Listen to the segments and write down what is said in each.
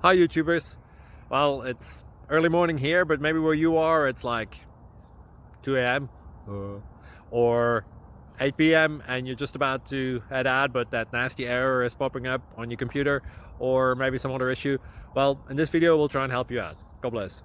Hi YouTubers. Well, it's early morning here, but maybe where you are it's like 2 a.m. or 8 p.m. and you're just about to head out, but that nasty error is popping up on your computer, or maybe some other issue. Well, in this video we'll try and help you out. God bless.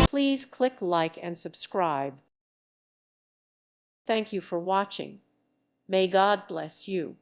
Please click like and subscribe. Thank you for watching. May God bless you.